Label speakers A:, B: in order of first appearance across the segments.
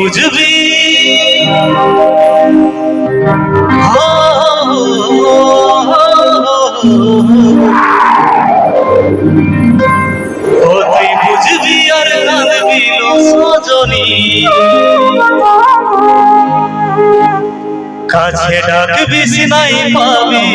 A: বুঝবি তুই বুঝবি আর কাঁদবি সজনী কাছে ডাকবি নাই পাবি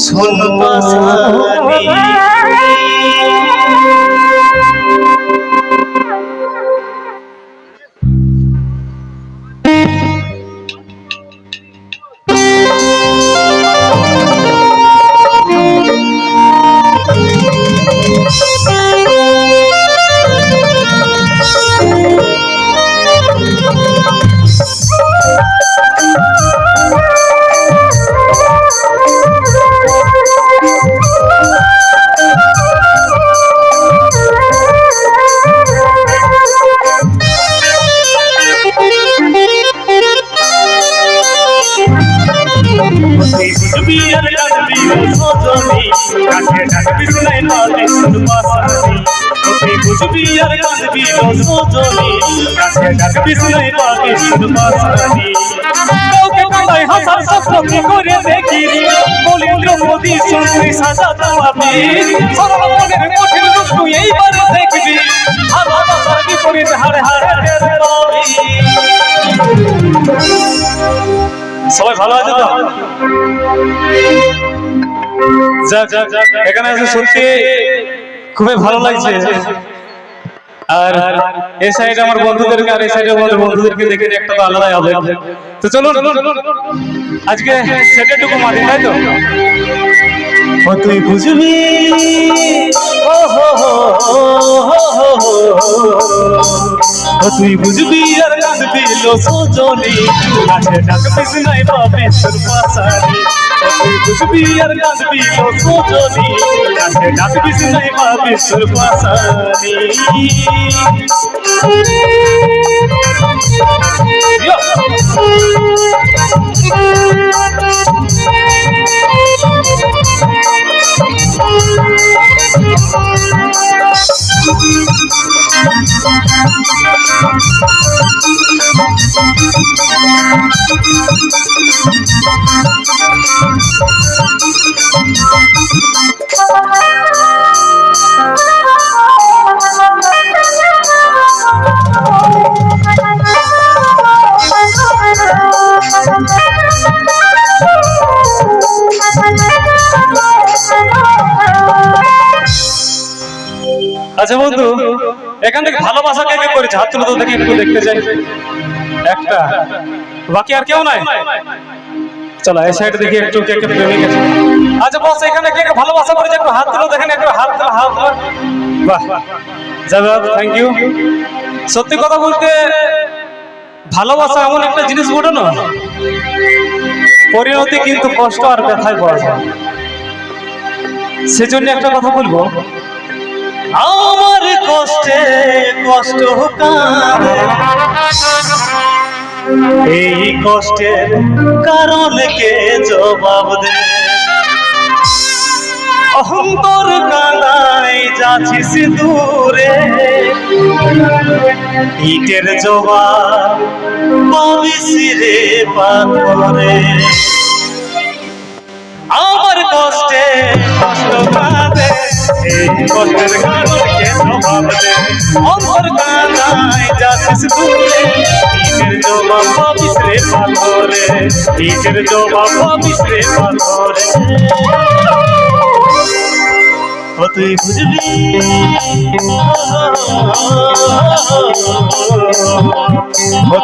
A: শোন পাশানি কাছে ডাকবি নাই পাবি শোন পাশানি তুই বুঝবি আর কাঁদবি সজনী কাছে ডাকবি নাই পাবি শোন পাশানি কাউকে কাঁদাই হাসার স্বপ্ন কি করে দেখি বলিন্দ্র মোদি শুনবি সাজাতে পাবি সরল মনের কঠিন রূপ তুই এইবার দেখবি ভালোবাসার বিপরীত হারে হারে পাবি। সবাই ভালো আছে তো? এখানে এসে সত্যি খুবই ভালো লাগছে। আর এই সাইডে আমার বন্ধুদেরকে আর এই সাইডে আমাদের বন্ধুদেরকে দেখে একটা তো আলাদাই হবে। তো চলুন আজকে সেটাটুকু মারি, তাই তো? তুই বুঝবি তুই বুঝবি আর কাঁদবি সজনী কাছে ডাকবি নাই পাবি শোন পাশানি তুই বুঝবি আর কাঁদবি সজনী কাছে ডাকবি নাই পাবি শোন পাশানি। আচ্ছা বন্ধু, এখান থেকে ভালোবাসা কে কে করেছে হাত তুলে তো দেখি, একটু দেখতে চাই। একটা, বাকি আর কেউ নাই? চলো এই সাইড দেখি একটু কে কে প্রেমিক আছে। আচ্ছা বস, এখানে কে কে ভালোবাসা করেছে একটু হাত তুলে দেখেন, একটু হাত তুলে হাত। বাহ, যাবে, থ্যাংক ইউ। সত্যি কথা বলতে ভালোবাসা এমন একটা জিনিস বটে না, পরিণতি কিন্তু কষ্ট আর ব্যথায় পাওয়া যায়। সেজন্য একটা কথা বলবো, আমার কষ্টে কষ্ট কাঁদে, এই কষ্টের কারণ কে জবাব দে? অন্তর কানাই যাচ্ছিস দূরে, ইটের জবাব পাবিস রে পাথরে। আমার কষ্টে কষ্ট কাঁদে, এই কষ্টের কারণ কে জবাব দে? অন্তর কানাই যাচ্ছিস দূরে, ইটের জবাব পাবিস রে পাথরে, ইটের জবাব পাবিস রে পাথরে। তুই বুঝবি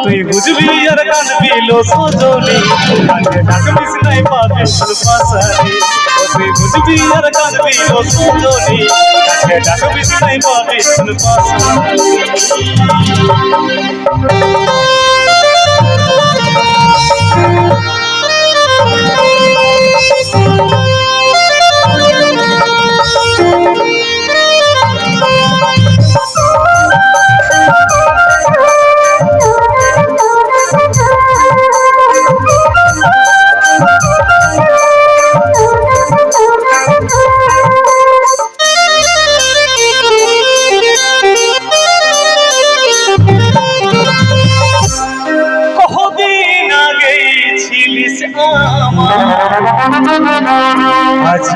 A: তুই বুঝবি আর কাঁদবি সজনী কাছে ডাকবি নাই পাবি শোন পাশানি। তুই বুঝবি আর কাঁদবি সজনী কাছে ডাকবি নাই পাবি শোন পাশানি।